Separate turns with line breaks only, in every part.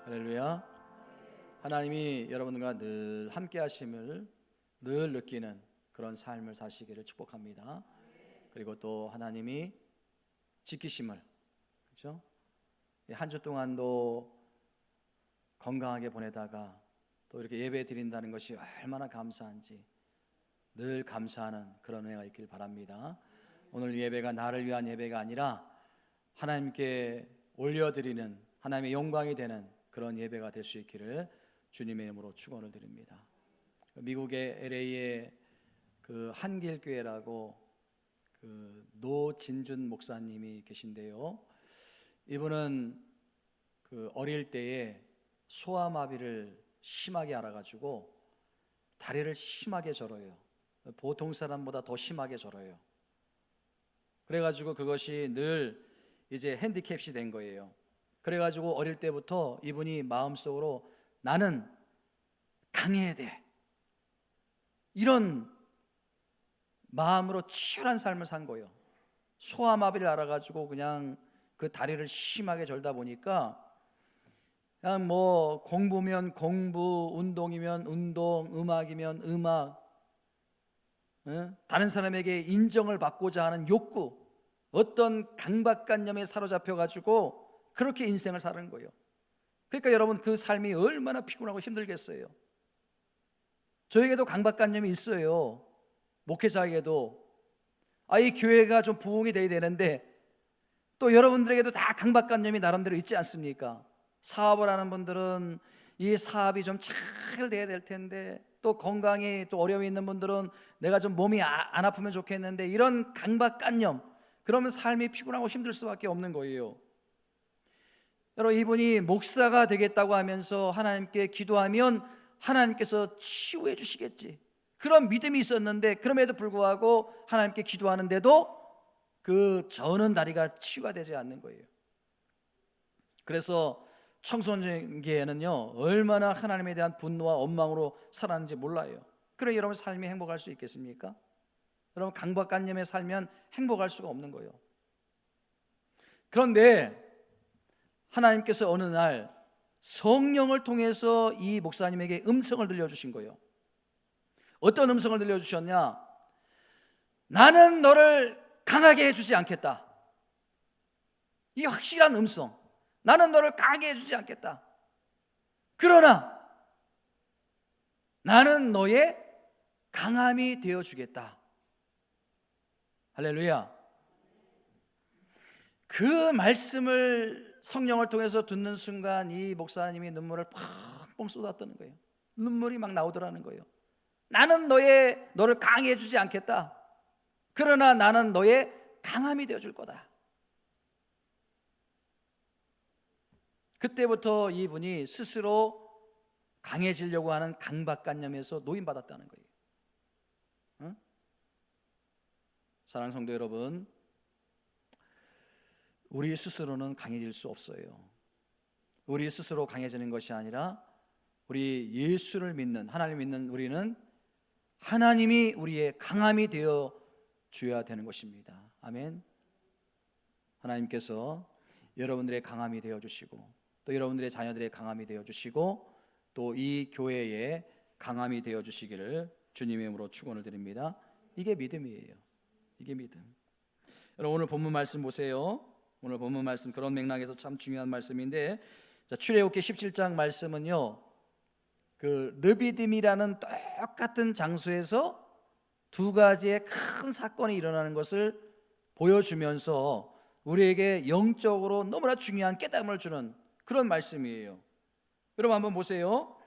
할렐루야. 하나님이 여러분과 늘 함께 하심을 늘 느끼는 그런 삶을 사시기를 축복합니다. 그리고 또 하나님이 지키심을, 그렇죠? 한 주 동안도 건강하게 보내다가 또 이렇게 예배 드린다는 것이 얼마나 감사한지 늘 감사하는 그런 은혜가 있길 바랍니다. 오늘 예배가 나를 위한 예배가 아니라 하나님께 올려드리는, 하나님의 영광이 되는 그런 예배가 될 수 있기를 주님의 이름으로 축원을 드립니다. 미국의 LA에 그 한길교회라고 그 노진준 목사님이 계신데요. 이분은 그 어릴 때에 소아마비를 심하게 알아가지고 다리를 심하게 절어요. 보통 사람보다 더 심하게 절어요. 그래가지고 그것이 늘 이제 핸디캡이 된 거예요. 그래가지고 어릴 때부터 이분이 마음속으로 나는 강해야 돼, 이런 마음으로 치열한 삶을 산 거예요. 소아마비를 알아가지고 그냥 그 다리를 심하게 절다 보니까 그냥 뭐 공부면 공부, 운동이면 운동, 음악이면 음악, 다른 사람에게 인정을 받고자 하는 욕구, 어떤 강박관념에 사로잡혀가지고 그렇게 인생을 사는 거예요. 그러니까 여러분, 그 삶이 얼마나 피곤하고 힘들겠어요. 저에게도 강박관념이 있어요. 목회자에게도. 이 교회가 좀 부흥이 돼야 되는데 또 여러분들에게도 다 강박관념이 나름대로 있지 않습니까? 사업을 하는 분들은 이 사업이 좀 잘 돼야 될 텐데, 또 건강이 또 어려움이 있는 분들은 내가 좀 몸이 안 아프면 좋겠는데, 이런 강박관념, 그러면 삶이 피곤하고 힘들 수밖에 없는 거예요. 여러분, 이분이 목사가 되겠다고 하면서 하나님께 기도하면 하나님께서 치유해 주시겠지, 그런 믿음이 있었는데, 그럼에도 불구하고 하나님께 기도하는데도 그 저는 다리가 치유가 되지 않는 거예요. 그래서 청소년기에는요 얼마나 하나님에 대한 분노와 원망으로 살았는지 몰라요. 그래 여러분, 삶이 행복할 수 있겠습니까? 여러분, 강박관념에 살면 행복할 수가 없는 거예요. 그런데 하나님께서 어느 날 성령을 통해서 이 목사님에게 음성을 들려주신 거예요. 어떤 음성을 들려주셨냐? 나는 너를 강하게 해주지 않겠다. 이 확실한 음성. 나는 너를 강하게 해주지 않겠다. 그러나 나는 너의 강함이 되어주겠다. 할렐루야. 그 말씀을 성령을 통해서 듣는 순간 이 목사님이 눈물을 펑펑 쏟았다는 거예요. 눈물이 막 나오더라는 거예요. 나는 너를 강하게 해주지 않겠다. 그러나 나는 너의 강함이 되어줄 거다. 그때부터 이분이 스스로 강해지려고 하는 강박관념에서 노인받았다는 거예요. 사랑하는 성도 여러분, 우리 스스로는 강해질 수 없어요. 우리 스스로 강해지는 것이 아니라 우리 예수를 믿는, 하나님을 믿는 우리는 하나님이 우리의 강함이 되어 주어야 되는 것입니다. 아멘. 하나님께서 여러분들의 강함이 되어 주시고, 또 여러분들의 자녀들의 강함이 되어 주시고, 또 이 교회의 강함이 되어 주시기를 주님의 이름으로 축원을 드립니다. 이게 믿음이에요. 이게 믿음. 여러분, 오늘 본문 말씀 보세요. 오늘 본문 말씀, 그런 맥락에서 참 중요한 말씀인데, 자, 출애굽기 17장 말씀은요, 그 르비딤이라는 똑같은 장소에서 두 가지의 큰 사건이 일어나는 것을 보여주면서 우리에게 영적으로 너무나 중요한 깨달음을 주는 그런 말씀이에요. 여러분, 한번 보세요.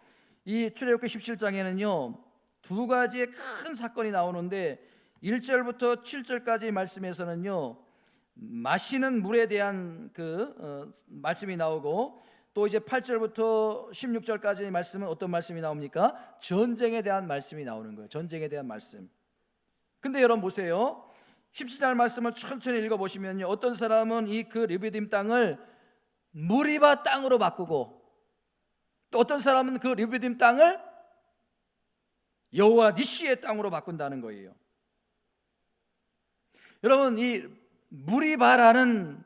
이 출애굽기 17장에는요 두 가지의 큰 사건이 나오는데, 1절부터 7절까지 말씀에서는요 마시는 물에 대한 말씀이 나오고, 또 이제 8절부터 16절까지 말씀은 어떤 말씀이 나옵니까? 전쟁에 대한 말씀이 나오는 거예요. 전쟁에 대한 말씀. 근데 여러분 보세요. 17절 말씀을 천천히 읽어보시면요, 어떤 사람은 이 그 르비딤 땅을 무리바 땅으로 바꾸고, 또 어떤 사람은 그 르비딤 땅을 여호와 니시의 땅으로 바꾼다는 거예요. 여러분, 이 무리바라는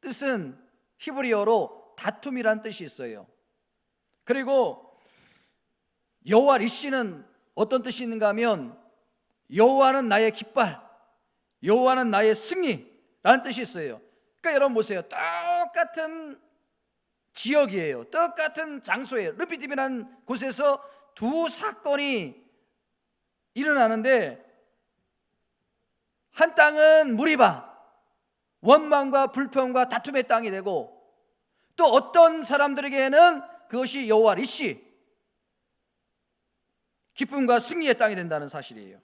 뜻은 히브리어로 다툼이란 뜻이 있어요. 그리고 여호와 니시는 어떤 뜻이 있는가 하면 여호와는 나의 깃발, 여호와는 나의 승리라는 뜻이 있어요. 그러니까 여러분 보세요. 똑같은 지역이에요. 똑같은 장소예요. 르피딤이라는 곳에서 두 사건이 일어나는데, 한 땅은 무리바, 원망과 불평과 다툼의 땅이 되고, 또 어떤 사람들에게는 그것이 여호와 니시, 기쁨과 승리의 땅이 된다는 사실이에요.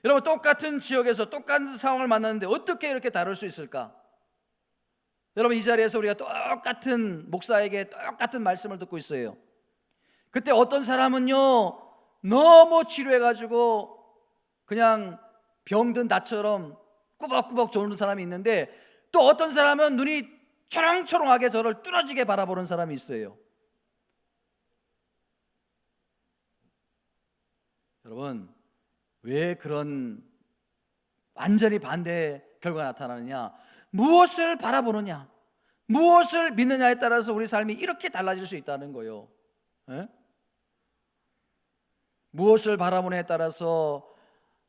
여러분, 똑같은 지역에서 똑같은 상황을 만났는데 어떻게 이렇게 다를 수 있을까? 여러분, 이 자리에서 우리가 똑같은 목사에게 똑같은 말씀을 듣고 있어요. 그때 어떤 사람은요, 너무 지루해가지고 그냥 병든 나처럼 꾸벅꾸벅 졸는 사람이 있는데, 또 어떤 사람은 눈이 초롱초롱하게 저를 뚫어지게 바라보는 사람이 있어요. 여러분, 왜 그런 완전히 반대 결과가 나타나느냐? 무엇을 바라보느냐, 무엇을 믿느냐에 따라서 우리 삶이 이렇게 달라질 수 있다는 거예요. 에? 무엇을 바라보느냐에 따라서,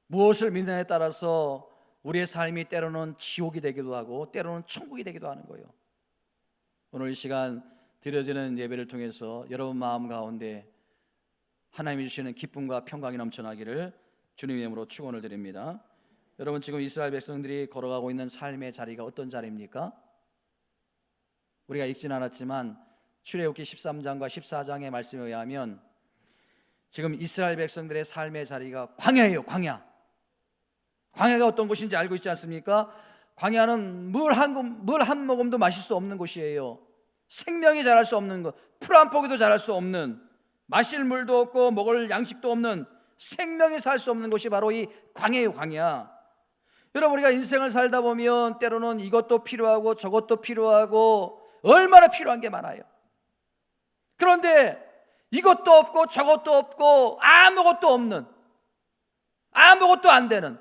무엇을 믿느냐에 따라서 우리의 삶이 때로는 지옥이 되기도 하고 때로는 천국이 되기도 하는 거예요. 오늘 이 시간 드려지는 예배를 통해서 여러분 마음 가운데 하나님이 주시는 기쁨과 평강이 넘쳐나기를 주님의 이름으로 축원을 드립니다. 여러분, 지금 이스라엘 백성들이 걸어가고 있는 삶의 자리가 어떤 자리입니까? 우리가 읽진 않았지만 출애굽기 13장과 14장의 말씀에 의하면 지금 이스라엘 백성들의 삶의 자리가 광야예요. 광야가 어떤 곳인지 알고 있지 않습니까? 광야는 물 한 모금도 마실 수 없는 곳이에요. 생명이 자랄 수 없는 것, 풀 한 포기도 자랄 수 없는, 마실 물도 없고 먹을 양식도 없는, 생명이 살 수 없는 곳이 바로 이 광야예요. 광야. 여러분, 우리가 인생을 살다 보면 때로는 이것도 필요하고 저것도 필요하고 얼마나 필요한 게 많아요. 그런데 이것도 없고 저것도 없고 아무것도 없는, 아무것도 안 되는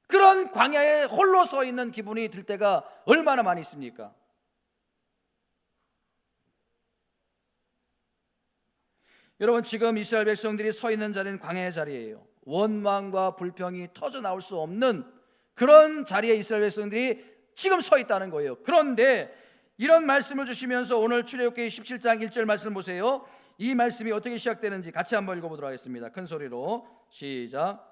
그런 광야에 홀로 서 있는 기분이 들 때가 얼마나 많이 있습니까? 여러분, 지금 이스라엘 백성들이 서 있는 자리는 광야의 자리예요. 원망과 불평이 터져 나올 수 없는 그런 자리에 이스라엘 백성들이 지금 서 있다는 거예요. 그런데 이런 말씀을 주시면서 오늘 출애굽기 17장 1절 말씀 보세요. 이 말씀이 어떻게 시작되는지 같이 한번 읽어보도록 하겠습니다. 큰 소리로 시작.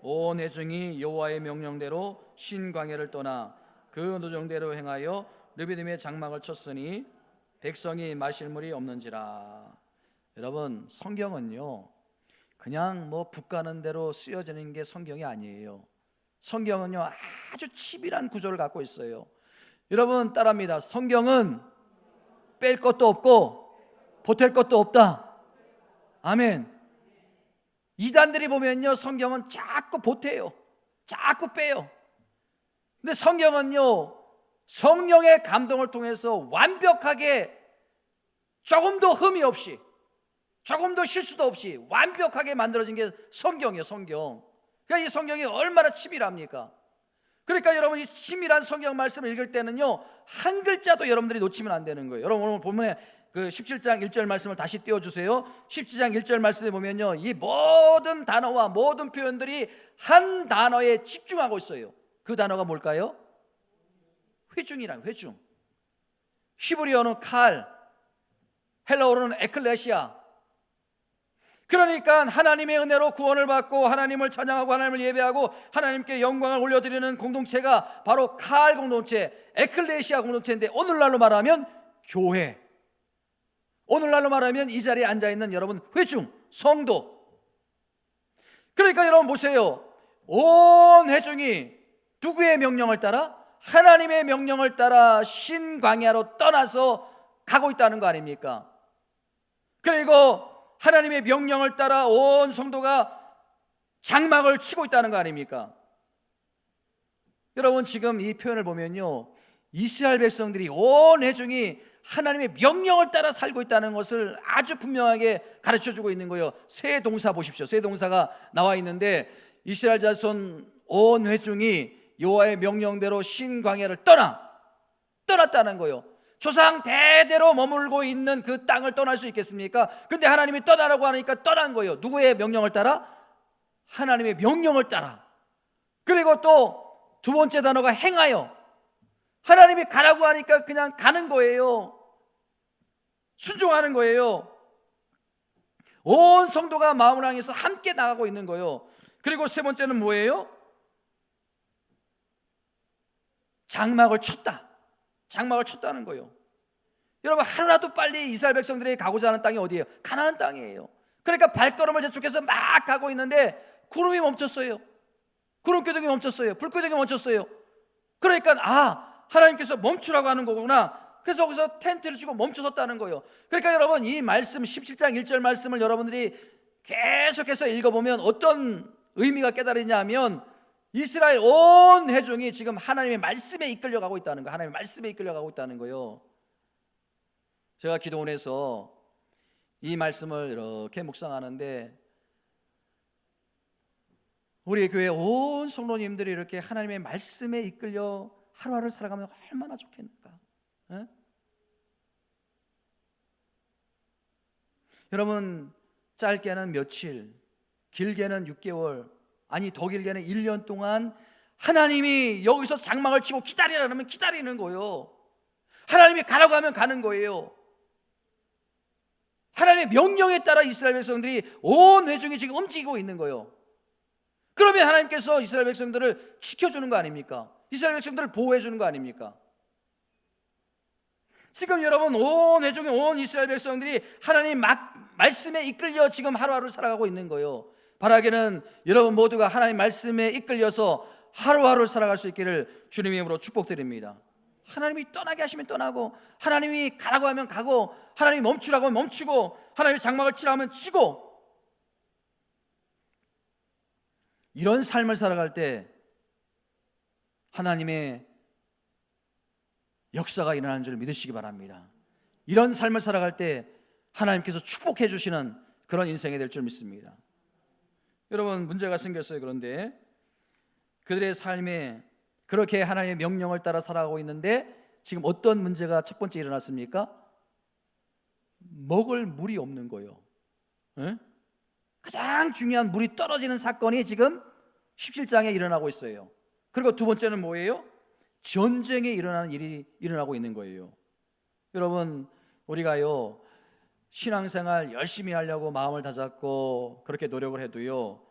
온 회중이 여호와의 명령대로 신광야를 떠나 그 노정대로 행하여 르비딤의 장막을 쳤으니 백성이 마실 물이 없는지라. 여러분, 성경은요 그냥 뭐 북 가는 대로 쓰여지는 게 성경이 아니에요. 성경은요 아주 치밀한 구조를 갖고 있어요. 여러분 따라합니다. 성경은 뺄 것도 없고 보탤 것도 없다. 아멘. 이단들이 보면요 성경은 자꾸 보태요, 자꾸 빼요. 근데 성경은요 성령의 감동을 통해서 완벽하게 조금도 흠이 없이, 조금도 실수도 없이 완벽하게 만들어진 게 성경이에요. 성경. 그러니까 이 성경이 얼마나 치밀합니까? 그러니까 여러분 이 치밀한 성경 말씀을 읽을 때는요 한 글자도 여러분들이 놓치면 안 되는 거예요. 여러분 오늘 본문에 그 17장 1절 말씀을 다시 띄워주세요. 17장 1절 말씀에 보면요 이 모든 단어와 모든 표현들이 한 단어에 집중하고 있어요. 그 단어가 뭘까요? 회중이란, 회중. 히브리어는 칼, 헬라어로는 에클레시아. 그러니까 하나님의 은혜로 구원을 받고 하나님을 찬양하고 하나님을 예배하고 하나님께 영광을 올려드리는 공동체가 바로 칼 공동체, 에클레시아 공동체인데, 오늘날로 말하면 교회, 오늘날로 말하면 이 자리에 앉아있는 여러분 회중, 성도. 그러니까 여러분 보세요. 온 회중이 누구의 명령을 따라? 하나님의 명령을 따라 신광야로 떠나서 가고 있다는 거 아닙니까? 그리고 하나님의 명령을 따라 온 성도가 장막을 치고 있다는 거 아닙니까? 여러분 지금 이 표현을 보면요 이스라엘 백성들이 온 회중이 하나님의 명령을 따라 살고 있다는 것을 아주 분명하게 가르쳐주고 있는 거예요. 새 동사 보십시오. 새 동사가 나와 있는데 이스라엘 자손 온 회중이 여호와의 명령대로 신광야를 떠났다는 거예요. 조상 대대로 머물고 있는 그 땅을 떠날 수 있겠습니까? 근데 하나님이 떠나라고 하니까 떠난 거예요. 누구의 명령을 따라? 하나님의 명령을 따라. 그리고 또 두 번째 단어가 행하여. 하나님이 가라고 하니까 그냥 가는 거예요. 순종하는 거예요. 온 성도가 마음을 향해서 함께 나가고 있는 거예요. 그리고 세 번째는 뭐예요? 장막을 쳤다. 장막을 쳤다는 거예요. 여러분, 하루라도 빨리 이스라엘 백성들이 가고자 하는 땅이 어디예요? 가나안 땅이에요. 그러니까 발걸음을 저쪽에서 막 가고 있는데 구름이 멈췄어요. 구름 기둥이 멈췄어요. 불 기둥이 멈췄어요. 그러니까 하나님께서 멈추라고 하는 거구나. 그래서 거기서 텐트를 치고 멈춰섰다는 거예요. 그러니까 여러분, 이 말씀 17장 1절 말씀을 여러분들이 계속해서 읽어보면 어떤 의미가 깨달으냐 하면 이스라엘 온 회중이 지금 하나님의 말씀에 이끌려가고 있다는 거예요. 하나님의 말씀에 이끌려가고 있다는 거예요. 제가 기도원에서 이 말씀을 이렇게 묵상하는데 우리 교회 온 성도님들이 이렇게 하나님의 말씀에 이끌려 하루하루 살아가면 얼마나 좋겠는가. 에? 여러분, 짧게는 며칠, 길게는 6개월, 아니 더 길게는 1년 동안 하나님이 여기서 장막을 치고 기다리라면 기다리는 거예요. 하나님이 가라고 하면 가는 거예요. 하나님의 명령에 따라 이스라엘 백성들이 온 회중이 지금 움직이고 있는 거예요. 그러면 하나님께서 이스라엘 백성들을 지켜주는 거 아닙니까? 이스라엘 백성들을 보호해 주는 거 아닙니까? 지금 여러분, 온 회중이, 온 이스라엘 백성들이 하나님 말씀에 이끌려 지금 하루하루 살아가고 있는 거예요. 바라기는 여러분 모두가 하나님 말씀에 이끌려서 하루하루 살아갈 수 있기를 주님의 이름으로 축복드립니다. 하나님이 떠나게 하시면 떠나고, 하나님이 가라고 하면 가고, 하나님이 멈추라고 하면 멈추고, 하나님이 장막을 치라고 하면 치고, 이런 삶을 살아갈 때 하나님의 역사가 일어나는 줄 믿으시기 바랍니다. 이런 삶을 살아갈 때 하나님께서 축복해 주시는 그런 인생이 될 줄 믿습니다. 여러분, 문제가 생겼어요. 그런데 그들의 삶에 그렇게 하나님의 명령을 따라 살아가고 있는데 지금 어떤 문제가 첫 번째 일어났습니까? 먹을 물이 없는 거예요. 에? 가장 중요한 물이 떨어지는 사건이 지금 17장에 일어나고 있어요. 그리고 두 번째는 뭐예요? 전쟁에 일어나는 일이 일어나고 있는 거예요. 여러분, 우리가요 신앙생활 열심히 하려고 마음을 다잡고 그렇게 노력을 해도요,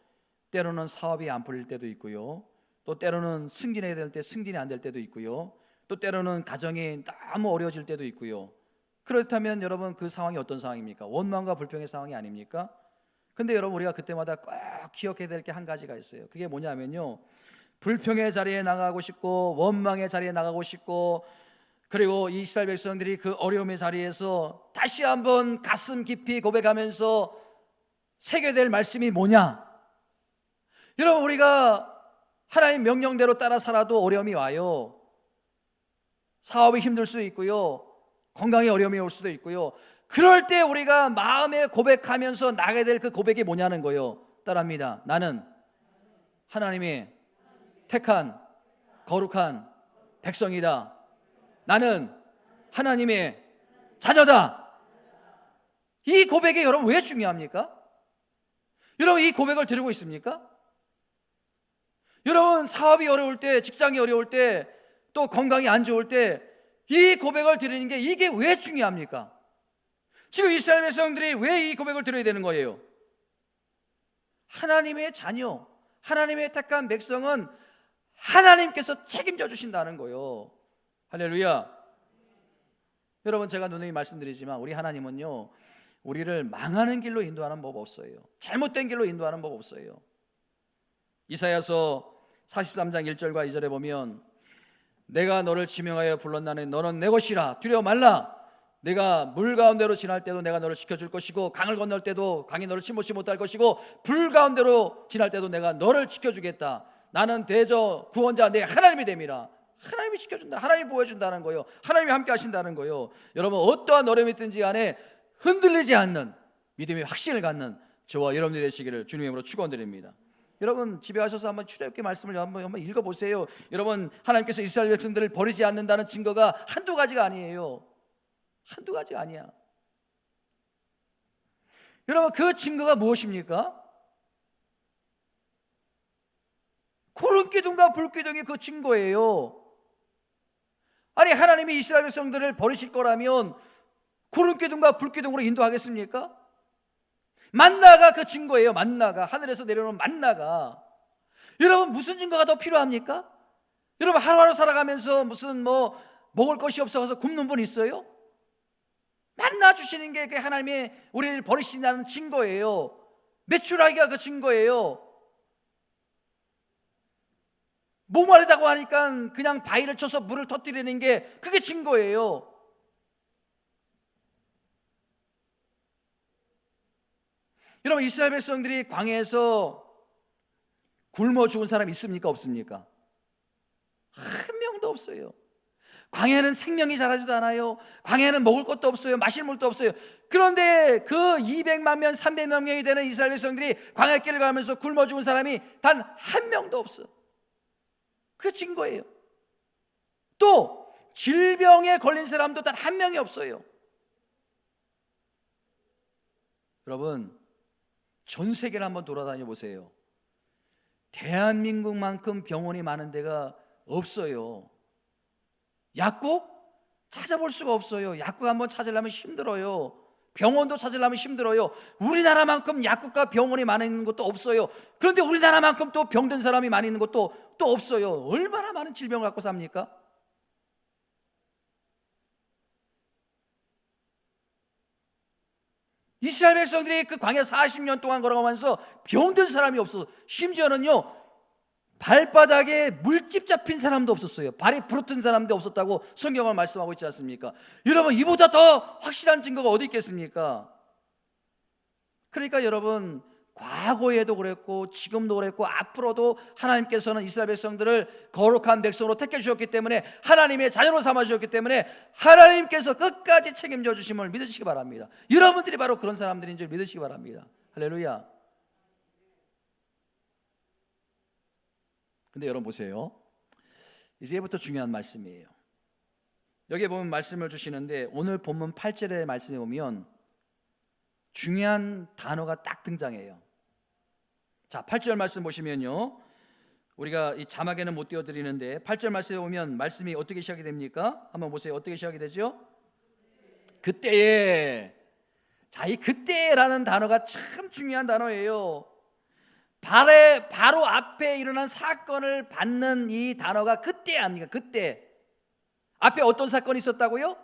때로는 사업이 안 풀릴 때도 있고요, 또 때로는 승진해야 될 때 승진이 안 될 때도 있고요, 또 때로는 가정이 너무 어려워질 때도 있고요. 그렇다면 여러분, 그 상황이 어떤 상황입니까? 원망과 불평의 상황이 아닙니까? 근데 여러분, 우리가 그때마다 꼭 기억해야 될 게 한 가지가 있어요. 그게 뭐냐면요, 불평의 자리에 나가고 싶고 원망의 자리에 나가고 싶고, 그리고 이스라엘 백성들이 그 어려움의 자리에서 다시 한번 가슴 깊이 고백하면서 새겨야 될 말씀이 뭐냐? 여러분, 우리가 하나님 명령대로 따라 살아도 어려움이 와요. 사업이 힘들 수 있고요, 건강에 어려움이 올 수도 있고요. 그럴 때 우리가 마음에 고백하면서 나가야 될 그 고백이 뭐냐는 거예요. 따라합니다. 나는 하나님이 택한 거룩한 백성이다. 나는 하나님의 자녀다. 이 고백이 여러분 왜 중요합니까? 여러분, 이 고백을 드리고 있습니까? 여러분, 사업이 어려울 때, 직장이 어려울 때, 또 건강이 안 좋을 때 이 고백을 드리는 게 이게 왜 중요합니까? 지금 이스라엘 백성들이 왜 이 고백을 드려야 되는 거예요? 하나님의 자녀, 하나님의 택한 백성은 하나님께서 책임져 주신다는 거예요. 할렐루야. 여러분, 제가 누누이 말씀드리지만 우리 하나님은요, 우리를 망하는 길로 인도하는 법 없어요. 잘못된 길로 인도하는 법 없어요. 이사야서 43장 1절과 2절에 보면, 내가 너를 지명하여 불렀나니 너는 내 것이라, 두려워 말라. 내가 물 가운데로 지날 때도 내가 너를 지켜줄 것이고, 강을 건널 때도 강이 너를 침몰치 못할 것이고, 불 가운데로 지날 때도 내가 너를 지켜주겠다. 나는 대저 구원자 내 하나님이 됨이라. 하나님이 지켜준다, 하나님이 보여준다는 거예요. 하나님이 함께 하신다는 거예요. 여러분, 어떠한 어려움이 있든지 간에 흔들리지 않는 믿음의 확신을 갖는 저와 여러분들이 되시기를 주님의 이름으로 축원드립니다. 여러분, 집에 가셔서 한번 출애굽기 말씀을 한번 읽어보세요. 여러분, 하나님께서 이스라엘 백성들을 버리지 않는다는 증거가 한두 가지가 아니에요. 한두 가지가 아니야. 여러분, 그 증거가 무엇입니까? 구름기둥과 불기둥이 그 증거예요. 아니, 하나님이 이스라엘 백성들을 버리실 거라면 구름기둥과 불기둥으로 인도하겠습니까? 만나가 그 증거예요. 만나가, 하늘에서 내려오는 만나가. 여러분, 무슨 증거가 더 필요합니까? 여러분, 하루하루 살아가면서 무슨 먹을 것이 없어서 굶는 분 있어요? 만나 주시는 게 하나님이 우리를 버리신다는 증거예요. 메추라기가 그 증거예요. 목마르다고 하니까 그냥 바위를 쳐서 물을 터뜨리는 게 그게 증거예요. 여러분, 이스라엘 백성들이 광야에서 굶어 죽은 사람 있습니까? 없습니까? 한 명도 없어요. 광야에는 생명이 자라지도 않아요. 광야에는 먹을 것도 없어요. 마실 물도 없어요. 그런데 그 200만 명, 300만 명이 되는 이스라엘 백성들이 광야길을 가면서 굶어 죽은 사람이 단 한 명도 없어. 그게 증거예요. 또 질병에 걸린 사람도 단 한 명이 없어요. 여러분, 전 세계를 한번 돌아다녀 보세요. 대한민국만큼 병원이 많은 데가 없어요. 약국 찾아볼 수가 없어요. 약국 한번 찾으려면 힘들어요. 병원도 찾으려면 힘들어요. 우리나라만큼 약국과 병원이 많은 곳도 없어요. 그런데 우리나라만큼 또 병든 사람이 많이 있는 곳도 또 없어요. 얼마나 많은 질병을 갖고 삽니까? 이스라엘 백성들이 그 광야 40년 동안 걸어가면서 병든 사람이 없어. 심지어는요, 발바닥에 물집 잡힌 사람도 없었어요. 발이 부러뜨린 사람도 없었다고 성경을 말씀하고 있지 않습니까? 여러분, 이보다 더 확실한 증거가 어디 있겠습니까? 그러니까 여러분, 과거에도 그랬고 지금도 그랬고 앞으로도 하나님께서는 이스라엘 백성들을 거룩한 백성으로 택해 주셨기 때문에, 하나님의 자녀로 삼아 주셨기 때문에 하나님께서 끝까지 책임져 주심을 믿으시기 바랍니다. 여러분들이 바로 그런 사람들인 줄 믿으시기 바랍니다. 할렐루야. 근데 여러분 보세요. 이제부터 중요한 말씀이에요. 여기에 보면 말씀을 주시는데, 오늘 본문 8절의 말씀에 보면 중요한 단어가 딱 등장해요. 자, 8절 말씀 보시면요, 우리가 이 자막에는 못 띄워드리는데 8절 말씀에 보면 말씀이 어떻게 시작이 됩니까? 한번 보세요. 어떻게 시작이 되죠? 그때에. 자, 이 그때라는 단어가 참 중요한 단어예요. 바로 앞에 일어난 사건을 받는 이 단어가 그때 아닙니까? 그때. 앞에 어떤 사건이 있었다고요?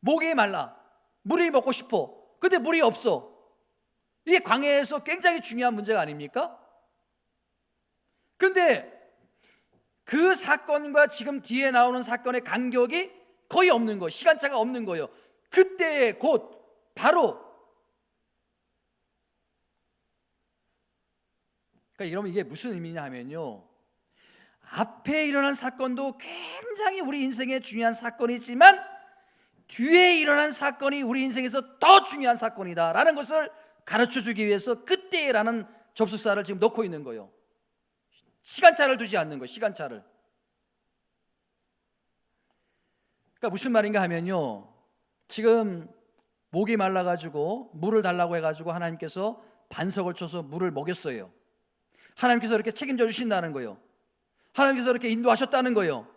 목이 말라, 물이 먹고 싶어. 근데 물이 없어. 이게 광야에서 굉장히 중요한 문제가 아닙니까? 그런데 그 사건과 지금 뒤에 나오는 사건의 간격이 거의 없는 거예요. 시간차가 없는 거예요. 그때 곧 바로. 그러니까 여러분, 이게 무슨 의미냐 하면요, 앞에 일어난 사건도 굉장히 우리 인생에 중요한 사건이지만 뒤에 일어난 사건이 우리 인생에서 더 중요한 사건이다라는 것을 가르쳐주기 위해서 그때라는 접속사를 지금 넣고 있는 거예요. 시간차를 두지 않는 거예요. 시간차를. 그러니까 무슨 말인가 하면요, 지금 목이 말라가지고 물을 달라고 해가지고 하나님께서 반석을 쳐서 물을 먹였어요. 하나님께서 이렇게 책임져 주신다는 거예요. 하나님께서 이렇게 인도하셨다는 거예요.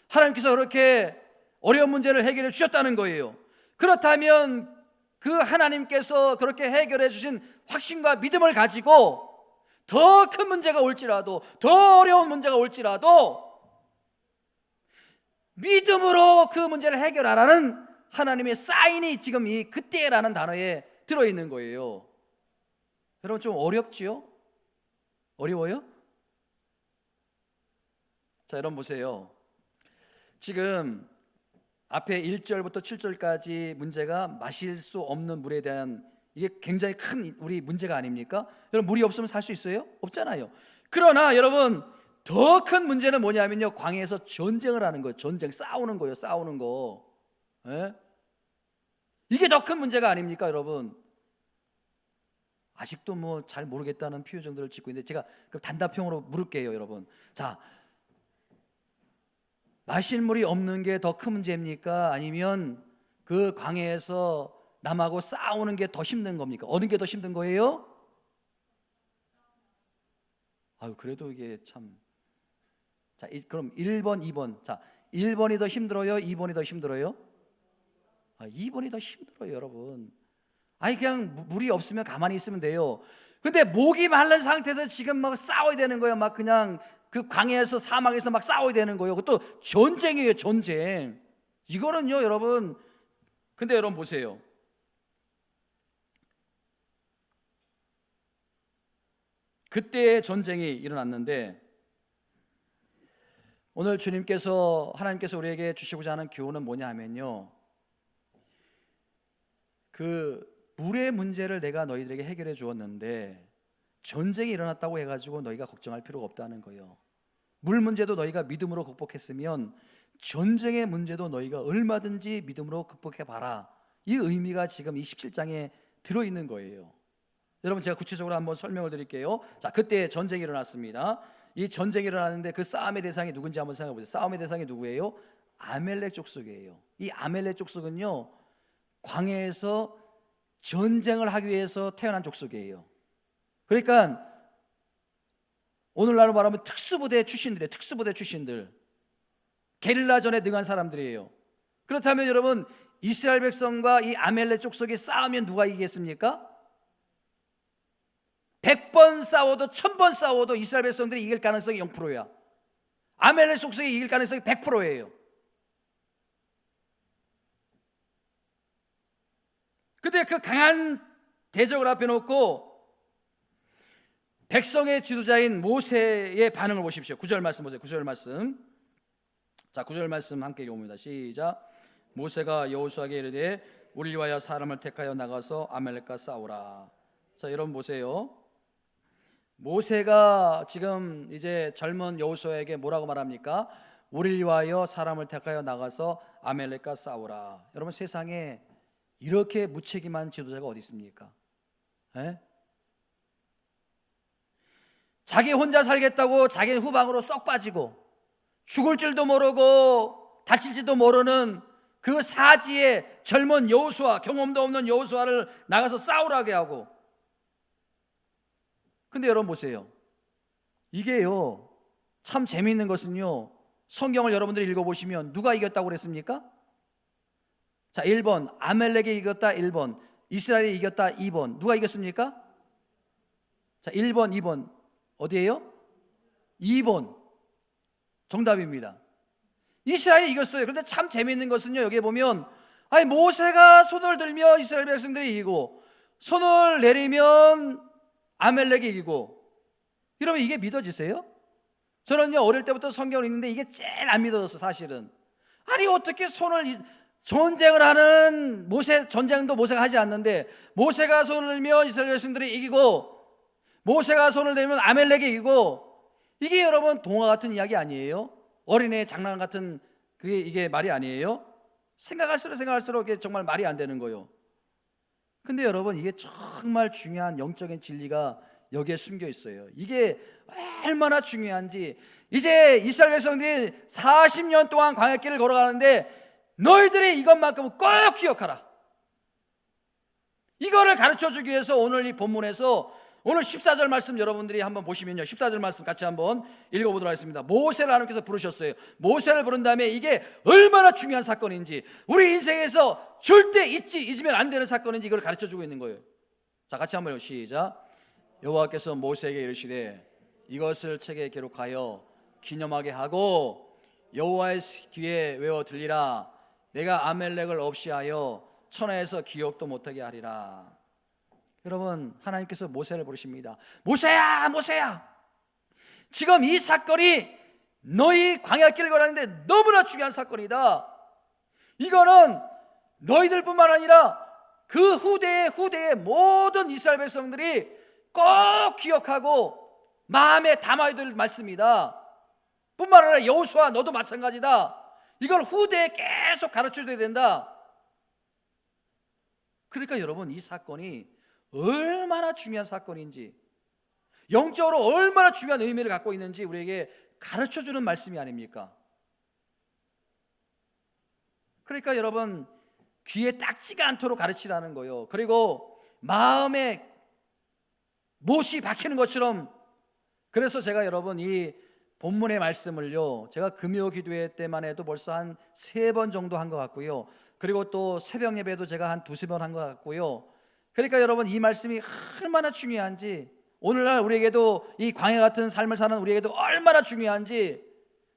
하나님께서 그렇게 어려운 문제를 해결해 주셨다는 거예요. 그렇다면 그 하나님께서 그렇게 해결해 주신 확신과 믿음을 가지고 더 큰 문제가 올지라도, 더 어려운 문제가 올지라도 믿음으로 그 문제를 해결하라는 하나님의 사인이 지금 이 그때라는 단어에 들어있는 거예요. 여러분, 좀 어렵지요? 어려워요? 자, 여러분 보세요. 지금 앞에 1절부터 7절까지 문제가 마실 수 없는 물에 대한, 이게 굉장히 큰 우리 문제가 아닙니까? 여러분, 물이 없으면 살 수 있어요? 없잖아요. 그러나 여러분, 더 큰 문제는 뭐냐면요, 광야에서 전쟁을 하는 거예요. 전쟁, 싸우는 거예요. 싸우는 거. 예? 이게 더 큰 문제가 아닙니까, 여러분? 아직도 뭐 잘 모르겠다는 표정들을 짓고 있는데 제가 그 단답형으로 물을게요, 여러분. 자, 마실 물이 없는 게 더 큰 문제입니까? 아니면 그 광야에서 남하고 싸우는 게 더 힘든 겁니까? 어느 게 더 힘든 거예요? 아유, 그래도 이게 참. 자, 그럼 1번, 2번. 자, 1번이 더 힘들어요? 2번이 더 힘들어요? 2번이 더 힘들어요, 여러분. 아니, 그냥 물이 없으면 가만히 있으면 돼요. 근데 목이 마른 상태에서 지금 막 싸워야 되는 거예요. 막 그냥 그 광야에서 사막에서 막 싸워야 되는 거예요. 그것도 전쟁이에요, 전쟁. 이거는요, 여러분. 근데 여러분 보세요. 그때의 전쟁이 일어났는데 오늘 하나님께서 우리에게 주시고자 하는 교훈은 뭐냐 하면요, 그 물의 문제를 내가 너희들에게 해결해 주었는데 전쟁이 일어났다고 해가지고 너희가 걱정할 필요가 없다는 거예요. 물 문제도 너희가 믿음으로 극복했으면 전쟁의 문제도 너희가 얼마든지 믿음으로 극복해봐라. 이 의미가 지금 이 17장에 들어있는 거예요. 여러분, 제가 구체적으로 한번 설명을 드릴게요. 자, 그때 전쟁이 일어났습니다. 이 전쟁이 일어났는데 그 싸움의 대상이 누군지 한번 생각해 보세요. 싸움의 대상이 누구예요? 아멜렉 족속이에요. 이 아멜렉 족속은요, 광야에서 전쟁을 하기 위해서 태어난 족속이에요. 그러니까 오늘날로 말하면 특수부대 출신들, 게릴라전에 능한 사람들이에요. 그렇다면 여러분, 이스라엘 백성과 이 아멜렉 족속이 싸우면 누가 이기겠습니까? 100번 싸워도 1000번 싸워도 이스라엘 백성들이 이길 가능성이 0%야. 아멜렉 족속이 이길 가능성이 100%예요. 근데 그 강한 대적을 앞에 놓고 백성의 지도자인 모세의 반응을 보십시오. 9절 말씀 보세요. 9절 말씀. 자, 9절 말씀 함께 읽어봅니다. 시작. 모세가 여호수아에게 이르되 우리를 위하여 사람을 택하여 나가서 아멜렉과 싸우라. 자, 여러분 보세요. 모세가 지금 이제 젊은 여호수아에게 뭐라고 말합니까? 우리를 위하여 사람을 택하여 나가서 아멜렉과 싸우라. 여러분, 세상에 이렇게 무책임한 지도자가 어디 있습니까? 에? 자기 혼자 살겠다고 자기 후방으로 쏙 빠지고 죽을 줄도 모르고 다칠지도 모르는 그 사지의 젊은 여호수아, 경험도 없는 여호수아를 나가서 싸우라게 하고. 근데 여러분 보세요. 이게요, 참 재미있는 것은요, 성경을 여러분들이 읽어보시면 누가 이겼다고 그랬습니까? 자, 1번 아멜렉이 이겼다. 1번 이스라엘이 이겼다. 2번 누가 이겼습니까? 자, 1번 2번 어디예요? 2번 정답입니다. 이스라엘이 이겼어요. 그런데 참 재미있는 것은요, 여기에 보면 아니, 모세가 손을 들면 이스라엘 백성들이 이기고 손을 내리면 아멜렉이 이기고. 이러면 이게 믿어지세요? 저는요, 어릴 때부터 성경을 읽는데 이게 제일 안 믿어졌어, 사실은. 아니, 어떻게 전쟁을 하는 전쟁도 모세가 하지 않는데 모세가 손을 들면 이스라엘 백성들이 이기고 모세가 손을 내면 아멜렉이 이기고. 이게 여러분 동화 같은 이야기 아니에요? 어린애 장난 같은 이게 말이 아니에요? 생각할수록 이게 정말 말이 안 되는 거예요. 근데 여러분, 이게 정말 중요한 영적인 진리가 여기에 숨겨 있어요. 이게 얼마나 중요한지. 이제 이스라엘 백성들이 40년 동안 광야길을 걸어가는데 너희들이 이것만큼은 꼭 기억하라. 이거를 가르쳐주기 위해서 오늘 이 본문에서 오늘 14절 말씀 여러분들이 한번 보시면요, 14절 말씀 같이 한번 읽어보도록 하겠습니다. 모세를 하나님께서 부르셨어요. 모세를 부른 다음에 이게 얼마나 중요한 사건인지, 우리 인생에서 절대 잊으면 안 되는 사건인지 이걸 가르쳐주고 있는 거예요. 자, 같이 한번 시작. 여호와께서 모세에게 이르시되 이것을 책에 기록하여 기념하게 하고 여호와의 귀에 외워 들리라. 내가 아멜렉을 없이 하여 천하에서 기억도 못하게 하리라. 여러분, 하나님께서 모세를 부르십니다. 모세야, 모세야, 지금 이 사건이 너희 광야길을 걸었는데 너무나 중요한 사건이다. 이거는 너희들뿐만 아니라 그 후대의 모든 이스라엘 백성들이 꼭 기억하고 마음에 담아야 될 말씀이다. 뿐만 아니라 여호수아, 너도 마찬가지다. 이걸 후대에 계속 가르쳐줘야 된다. 그러니까 여러분, 이 사건이 얼마나 중요한 사건인지, 영적으로 얼마나 중요한 의미를 갖고 있는지 우리에게 가르쳐주는 말씀이 아닙니까? 그러니까 여러분 귀에 딱지가 않도록 가르치라는 거예요. 그리고 마음에 못이 박히는 것처럼. 그래서 제가 여러분 이 본문의 말씀을요, 제가 금요 기도회 때만 해도 벌써 한 3번 정도 한 것 같고요, 그리고 또 새벽 예배도 제가 한 2-3번 한 것 같고요. 그러니까 여러분 이 말씀이 얼마나 중요한지, 오늘날 우리에게도 이 광야 같은 삶을 사는 우리에게도 얼마나 중요한지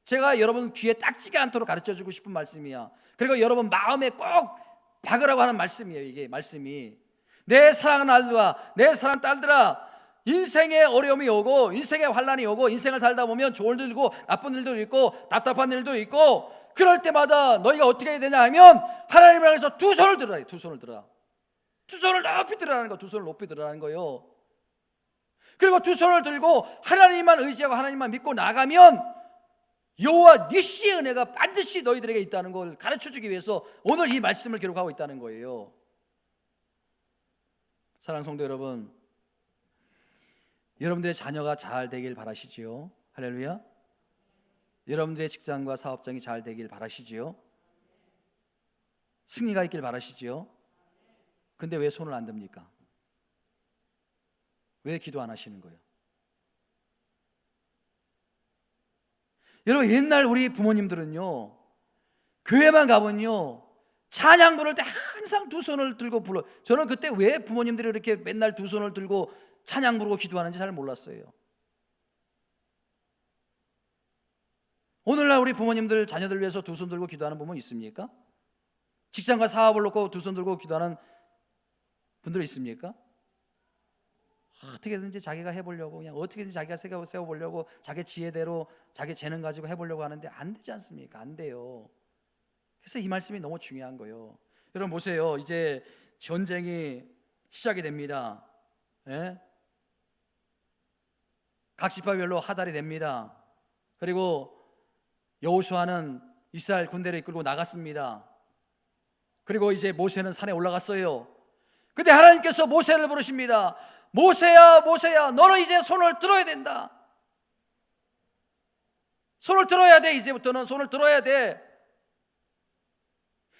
제가 여러분 귀에 딱지가 않도록 가르쳐주고 싶은 말씀이야. 그리고 여러분 마음에 꼭 박으라고 하는 말씀이에요. 이게 말씀이, 내 사랑하는 아들과 내 사랑하는 딸들아, 인생에 어려움이 오고 인생에 환난이 오고 인생을 살다 보면 좋은 일도 있고 나쁜 일도 있고 답답한 일도 있고, 그럴 때마다 너희가 어떻게 해야 되냐 하면 하나님을 향해서 두 손을 들어라. 두 손을 들어라. 두 손을 높이 들으라는 거. 두 손을 높이 들으라는 거요. 그리고 두 손을 들고 하나님만 의지하고 하나님만 믿고 나가면 여호와 니시의 은혜가 반드시 너희들에게 있다는 걸 가르쳐주기 위해서 오늘 이 말씀을 기록하고 있다는 거예요. 사랑하는 성도 여러분, 여러분들의 자녀가 잘 되길 바라시지요? 할렐루야. 여러분들의 직장과 사업장이 잘 되길 바라시지요? 승리가 있길 바라시지요? 근데 왜 손을 안 듭니까? 왜 기도 안 하시는 거예요? 여러분, 옛날 우리 부모님들은요, 교회만 가면요 찬양 부를 때 항상 두 손을 들고 불러. 저는 그때 왜 부모님들이 이렇게 맨날 두 손을 들고 찬양 부르고 기도하는지 잘 몰랐어요. 오늘날 우리 부모님들 자녀들 위해서 두 손 들고 기도하는 부모 있습니까? 직장과 사업을 놓고 두 손 들고 기도하는 분들 있습니까? 어떻게든지 자기가 해보려고, 그냥 어떻게든지 자기가 세워보려고 자기 지혜대로 자기 재능 가지고 해보려고 하는데 안 되지 않습니까? 안 돼요. 그래서 이 말씀이 너무 중요한 거예요. 여러분 보세요, 이제 전쟁이 시작이 됩니다. 예? 각 지파별로 하달이 됩니다. 그리고 여호수아는 이스라엘 군대를 이끌고 나갔습니다. 그리고 이제 모세는 산에 올라갔어요. 근데 하나님께서 모세를 부르십니다. 모세야, 모세야, 너는 이제 손을 들어야 된다. 손을 들어야 돼. 이제부터는 손을 들어야 돼.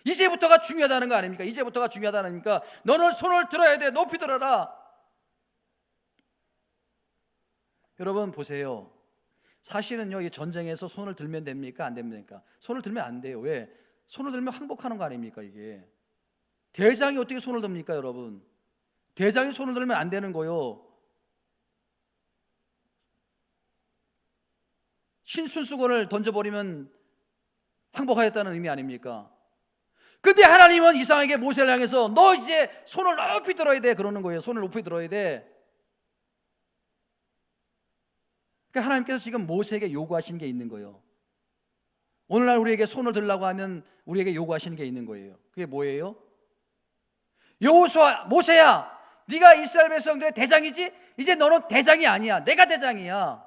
이제부터가 중요하다는 거 아닙니까? 이제부터가 중요하다니까 너는 손을 들어야 돼. 높이 들어라. 여러분 보세요, 사실은요 이 전쟁에서 손을 들면 됩니까? 안 됩니까? 손을 들면 안 돼요. 왜? 손을 들면 항복하는 거 아닙니까? 이게 대장이 어떻게 손을 듭니까? 여러분, 대장이 손을 들면 안 되는 거요. 신순수건을 던져버리면 항복하였다는 의미 아닙니까? 근데 하나님은 이상하게 모세를 향해서 너 이제 손을 높이 들어야 돼 그러는 거예요. 손을 높이 들어야 돼. 그러니까 하나님께서 지금 모세에게 요구하시는 게 있는 거예요. 오늘날 우리에게 손을 들라고 하면 우리에게 요구하시는 게 있는 거예요. 그게 뭐예요? 여호수아, 모세야, 네가 이스라엘 백성들의 대장이지? 이제 너는 대장이 아니야. 내가 대장이야.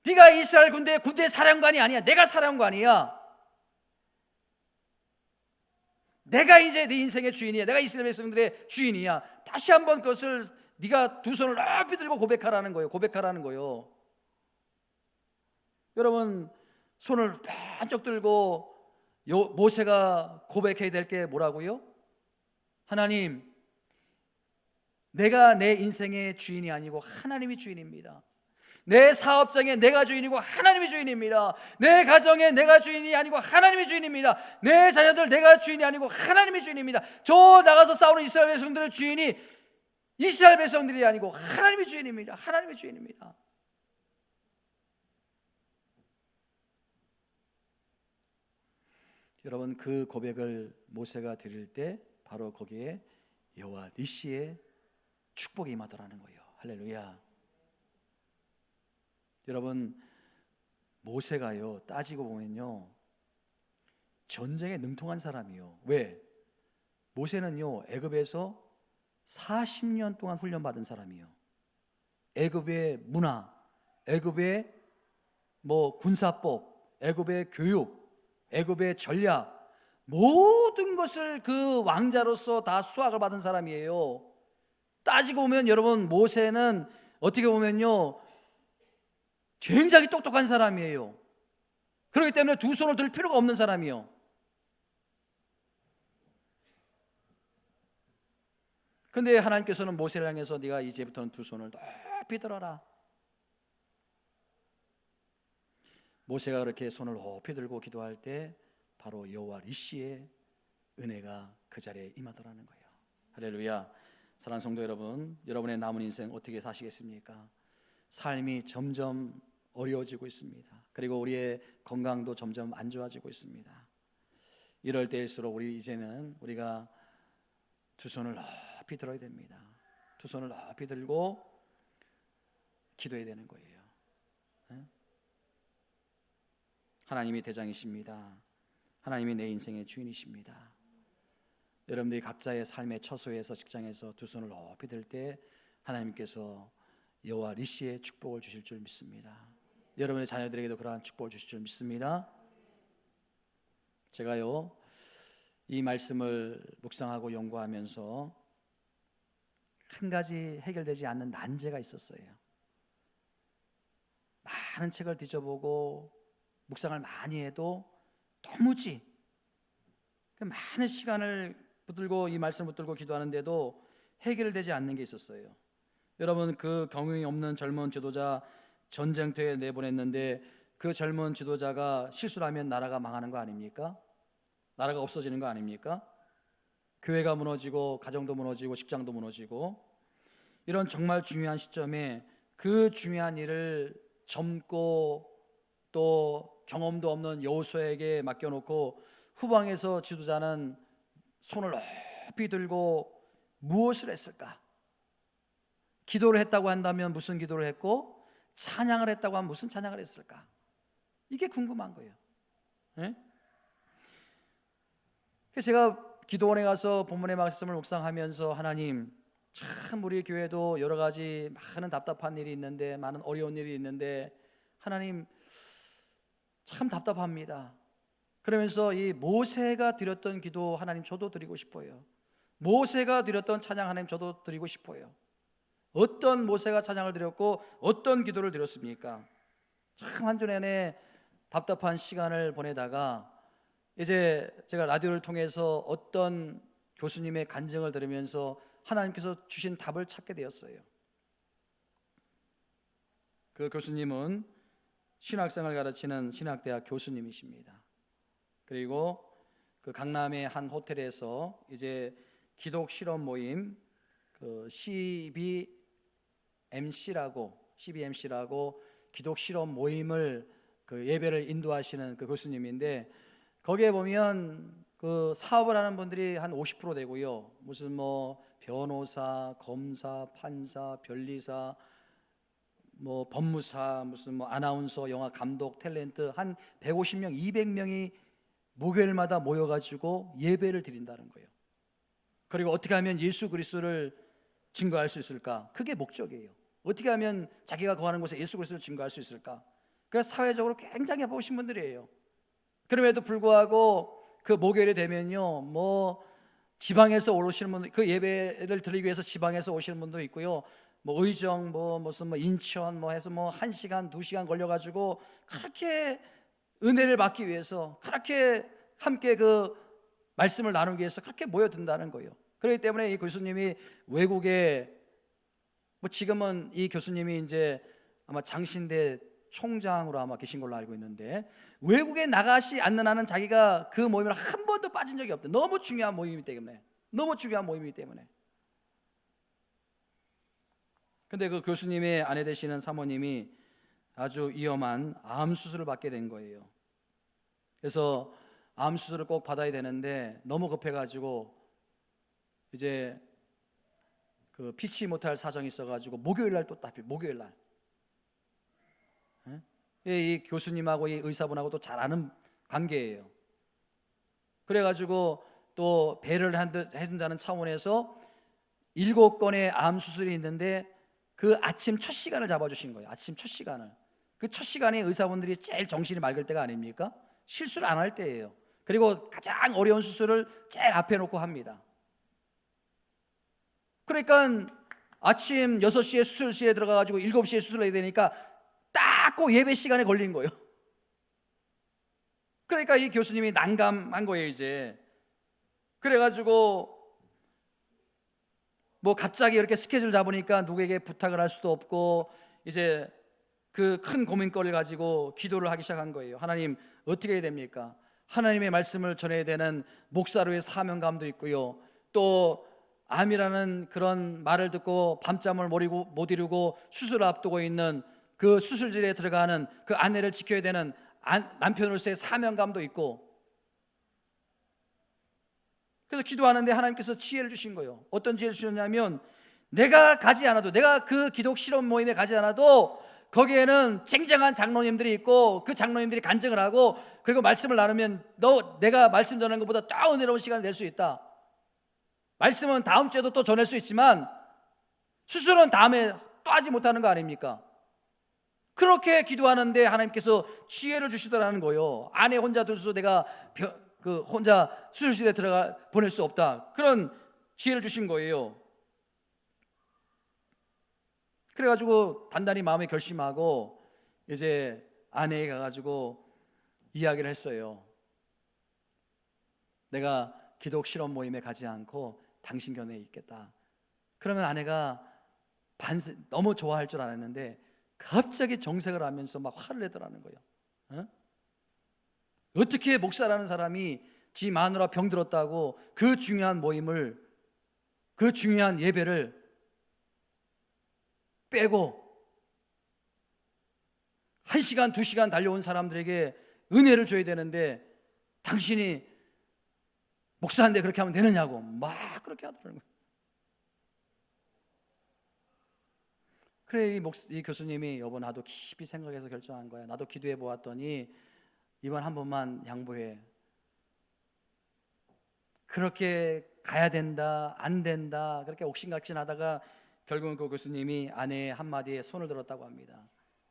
네가 이스라엘 군대의 사령관이 아니야. 내가 사령관이야. 내가 이제 네 인생의 주인이야. 내가 이스라엘 백성들의 주인이야. 다시 한번 그것을 네가 두 손을 높이 들고 고백하라는 거예요. 고백하라는 거예요. 여러분, 손을 번쩍 들고 모세가 고백해야 될 게 뭐라고요? 하나님, 내가 내 인생의 주인이 아니고 하나님이 주인입니다. 내 사업장에 내가 주인이고 하나님이 주인입니다. 내 가정에 내가 주인이 아니고 하나님이 주인입니다. 내 자녀들 내가 주인이 아니고 하나님이 주인입니다. 저 나가서 싸우는 이스라엘 백성들의 주인이 이스라엘 백성들이 아니고 하나님이 주인입니다. 하나님이 주인입니다. 여러분, 그 고백을 모세가 드릴 때 바로 거기에 여호와 니시의 축복이 임하더라는 거예요. 할렐루야. 여러분, 모세가요 따지고 보면요 전쟁에 능통한 사람이요. 왜? 모세는요 애굽에서 40년 동안 훈련받은 사람이요. 애굽의 문화, 애굽의 군사법, 애굽의 교육, 애굽의 전략, 모든 것을 그 왕자로서 다 수학을 받은 사람이에요. 따지고 보면 여러분, 모세는 어떻게 보면요 굉장히 똑똑한 사람이에요. 그렇기 때문에 두 손을 들 필요가 없는 사람이요. 근데 하나님께서는 모세를 향해서 네가 이제부터는 두 손을 높이 들어라. 모세가 그렇게 손을 높이 들고 기도할 때 바로 여호와 니시의 은혜가 그 자리에 임하더라는 거예요. 할렐루야. 사랑하는 성도 여러분, 여러분의 남은 인생 어떻게 사시겠습니까? 삶이 점점 어려워지고 있습니다. 그리고 우리의 건강도 점점 안 좋아지고 있습니다. 이럴 때일수록 이제는 우리가 두 손을 높이 들어야 됩니다. 두 손을 높이 들고 기도해야 되는 거예요. 하나님이 대장이십니다. 하나님이 내 인생의 주인이십니다. 여러분들이 각자의 삶의 처소에서, 직장에서 두 손을 높이 들 때 하나님께서 여호와 니시의 축복을 주실 줄 믿습니다. 여러분의 자녀들에게도 그러한 축복을 주실 줄 믿습니다. 제가요, 이 말씀을 묵상하고 연구하면서 한 가지 해결되지 않는 난제가 있었어요. 많은 책을 뒤져보고 묵상을 많이 해도 도무지 많은 시간을 붙들고 이 말씀을 붙들고 기도하는데도 해결되지 않는 게 있었어요. 여러분, 그 경영이 없는 젊은 지도자 전쟁터에 내보냈는데 그 젊은 지도자가 실수를 하면 나라가 망하는 거 아닙니까? 나라가 없어지는 거 아닙니까? 교회가 무너지고 가정도 무너지고 직장도 무너지고, 이런 정말 중요한 시점에 그 중요한 일을 젊고 또 경험도 없는 여호수아에게 맡겨놓고 후방에서 지도자는 손을 높이 들고 무엇을 했을까? 기도를 했다고 한다면 무슨 기도를 했고, 찬양을 했다고 하면 무슨 찬양을 했을까? 이게 궁금한 거예요. 네? 그래서 제가 기도원에 가서 본문의 말씀을 묵상하면서 하나님, 참 우리 교회도 여러 가지 많은 답답한 일이 있는데, 많은 어려운 일이 있는데 하나님 참 답답합니다. 그러면서 이 모세가 드렸던 기도 하나님 저도 드리고 싶어요. 모세가 드렸던 찬양 하나님 저도 드리고 싶어요. 어떤 모세가 찬양을 드렸고 어떤 기도를 드렸습니까? 참 한 주 내내 답답한 시간을 보내다가 이제 제가 라디오를 통해서 어떤 교수님의 간증을 들으면서 하나님께서 주신 답을 찾게 되었어요. 그 교수님은 신학생을 가르치는 신학대학 교수님이십니다. 그리고 그 강남의 한 호텔에서 이제 기독 실험 모임 그 CBMC라고 기독 실험 모임을 그 예배를 인도하시는 그 교수님인데, 거기에 보면 그 사업을 하는 분들이 한 50% 되고요. 무슨 뭐 변호사, 검사, 판사, 변리사, 뭐 법무사, 무슨 뭐 아나운서, 영화 감독, 탤런트 한 150명, 200명이 목요일마다 모여가지고 예배를 드린다는 거예요. 그리고 어떻게 하면 예수 그리스도를 증거할 수 있을까? 그게 목적이에요. 어떻게 하면 자기가 거하는 곳에 예수 그리스도를 증거할 수 있을까? 그래서 사회적으로 굉장히 바쁘신 분들이에요. 그럼에도 불구하고 그 목요일이 되면요, 뭐 지방에서 오시는 분들, 그 예배를 드리기 위해서 지방에서 오시는 분도 있고요. 뭐 의정, 뭐 무슨 뭐 인천 뭐 해서 뭐 1시간, 2시간 걸려가지고 그렇게 은혜를 받기 위해서, 그렇게 함께 그 말씀을 나누기 위해서 그렇게 모여든다는 거예요. 그렇기 때문에 이 교수님이 외국에, 뭐 지금은 이 교수님이 이제 아마 장신대 총장으로 아마 계신 걸로 알고 있는데, 외국에 나가시 않는 한은 자기가 그 모임을 한 번도 빠진 적이 없대. 너무 중요한 모임이기 때문에. 너무 중요한 모임이기 때문에. 근데 그 교수님의 아내 되시는 사모님이 아주 위험한 암 수술을 받게 된 거예요. 그래서 암 수술을 꼭 받아야 되는데 너무 급해가지고 이제 그 피치 못할 사정이 있어가지고 목요일 날 또 하필 목요일 날, 이 교수님하고 이 의사분하고도 잘 아는 관계예요. 그래가지고 또 배려를 해준다는 차원에서 7건의 암 수술이 있는데 그 아침 첫 시간을 잡아주신 거예요. 아침 첫 시간을. 그 첫 시간에 의사분들이 제일 정신이 맑을 때가 아닙니까? 실수를 안 할 때예요. 그리고 가장 어려운 수술을 제일 앞에 놓고 합니다. 그러니까 아침 6시에 수술실에 들어가가지고 7시에 수술을 해야 되니까 딱 그 예배 시간에 걸린 거예요. 그러니까 이 교수님이 난감한 거예요 이제. 그래가지고 뭐 갑자기 이렇게 스케줄 잡으니까 누구에게 부탁을 할 수도 없고 이제 그 큰 고민거리를 가지고 기도를 하기 시작한 거예요. 하나님 어떻게 해야 됩니까? 하나님의 말씀을 전해야 되는 목사로의 사명감도 있고요. 또 암이라는 그런 말을 듣고 밤잠을 못 이루고 수술을 앞두고 있는 그 수술실에 들어가는 그 아내를 지켜야 되는 남편으로서의 사명감도 있고, 그래서 기도하는데 하나님께서 지혜를 주신 거예요. 어떤 지혜를 주셨냐면, 내가 가지 않아도, 내가 그 기독 실험 모임에 가지 않아도 거기에는 쟁쟁한 장로님들이 있고 그 장로님들이 간증을 하고 그리고 말씀을 나누면 내가 말씀 전하는 것보다 더 은혜로운 시간을 낼 수 있다. 말씀은 다음 주에도 또 전할 수 있지만 수술은 다음에 또 하지 못하는 거 아닙니까? 그렇게 기도하는데 하나님께서 지혜를 주시더라는 거예요. 아내 혼자 둘수 내가 혼자 수술실에 들어가 보낼 수 없다. 그런 지혜를 주신 거예요. 그래가지고 단단히 마음에 결심하고 이제 아내에 가가지고 이야기를 했어요. 내가 기독 실험 모임에 가지 않고 당신 곁에 있겠다. 그러면 아내가 너무 좋아할 줄 알았는데 갑자기 정색을 하면서 막 화를 내더라는 거예요. 어? 어떻게 목사라는 사람이 지 마누라 병들었다고 그 중요한 모임을, 그 중요한 예배를 빼고 1시간, 2시간 달려온 사람들에게 은혜를 줘야 되는데 당신이 목사인데 그렇게 하면 되느냐고 막 그렇게 하더라고요. 그래 이 교수님이 여보 나도 깊이 생각해서 결정한 거야. 나도 기도해 보았더니 이번 한 번만 양보해. 그렇게 가야 된다 안 된다 그렇게 옥신각신하다가 결국은 그 교수님이 아내의 한마디에 손을 들었다고 합니다.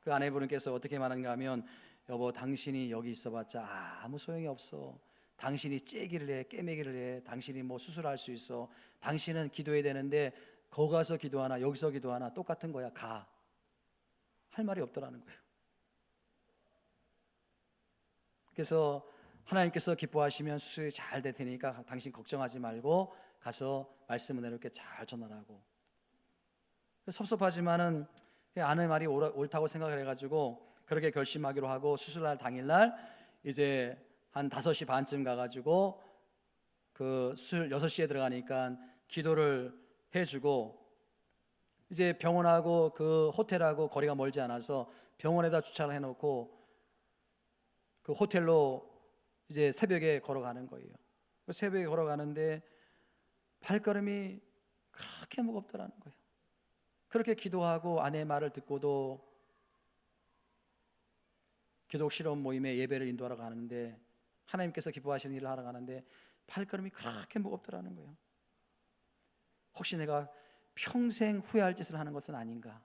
그 아내분께서 어떻게 말한가 하면, 여보 당신이 여기 있어봤자 아무 소용이 없어. 당신이 째기를 해 깨매기를 해. 당신이 뭐 수술할 수 있어. 당신은 기도해야 되는데 거기 가서 기도하나 여기서 기도하나 똑같은 거야. 가. 할 말이 없더라는 거예요. 그래서 하나님께서 기뻐하시면 수술이 잘 될 테니까 당신 걱정하지 말고 가서 말씀 은혜롭게 이렇게 잘 전하라고. 섭섭하지만은 아내 말이 옳다고 생각을 해가지고 그렇게 결심하기로 하고 수술날 당일날 이제 한 5시 반쯤 가가지고 그 수술 6시에 들어가니까 기도를 해주고, 이제 병원하고 그 호텔하고 거리가 멀지 않아서 병원에다 주차를 해놓고 그 호텔로 이제 새벽에 걸어가는 거예요. 새벽에 걸어가는데 발걸음이 그렇게 무겁더라는 거예요. 그렇게 기도하고 아내의 말을 듣고도 기독 실험 모임에 예배를 인도하러 가는데 하나님께서 기뻐하시는 일을 하러 가는데 발걸음이 그렇게 무겁더라는 거예요. 혹시 내가 평생 후회할 짓을 하는 것은 아닌가?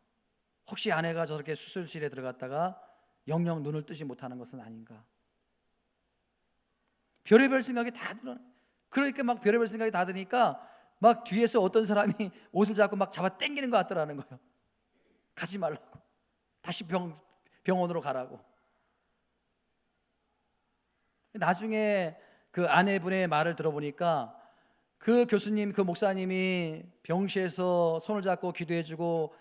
혹시 아내가 저렇게 수술실에 들어갔다가 영영 눈을 뜨지 못하는 것은 아닌가? 별의별 생각이 다 들어. 그러니까 막 별의별 생각이 다 드니까 막 뒤에서 어떤 사람이 옷을 잡고 막 잡아 당기는 것 같더라는 거예요. 가지 말라고. 다시 병원으로 가라고. 나중에 그 아내분의 말을 들어보니까 그 교수님, 그 목사님이 병실에서 손을 잡고 기도해주고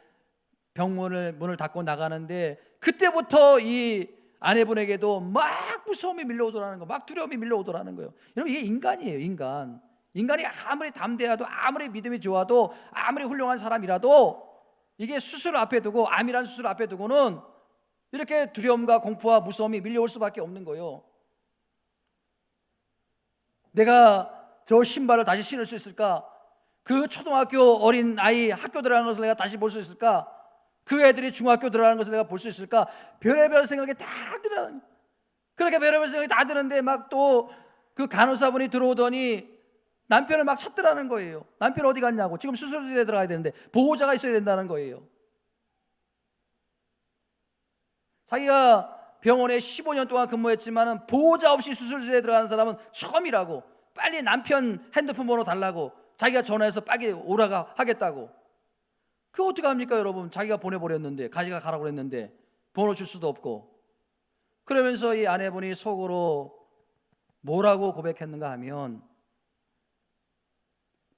문을 닫고 나가는데 그때부터 이 아내분에게도 막 무서움이 밀려오더라는 거, 막 두려움이 밀려오더라는 거예요. 여러분 이게 인간이에요, 인간. 인간이 아무리 담대해도 아무리 믿음이 좋아도 아무리 훌륭한 사람이라도 이게 수술을 앞에 두고, 암이란 수술을 앞에 두고는 이렇게 두려움과 공포와 무서움이 밀려올 수밖에 없는 거예요. 내가 저 신발을 다시 신을 수 있을까? 그 초등학교 어린 아이 학교 들어가는 것을 내가 다시 볼 수 있을까? 그 애들이 중학교 들어가는 것을 내가 볼 수 있을까? 별의별 생각이 다 들어요. 그렇게 별의별 생각이 다 드는데 막 또 그 간호사분이 들어오더니 남편을 막 찾더라는 거예요. 남편 어디 갔냐고. 지금 수술실에 들어가야 되는데 보호자가 있어야 된다는 거예요. 자기가 병원에 15년 동안 근무했지만 보호자 없이 수술실에 들어가는 사람은 처음이라고. 빨리 남편 핸드폰 번호 달라고 자기가 전화해서 빨리 오라가 하겠다고. 그거 어떻게 합니까 여러분? 자기가 보내버렸는데, 자기가 가라고 그랬는데 번호 줄 수도 없고. 그러면서 이 아내분이 속으로 뭐라고 고백했는가 하면,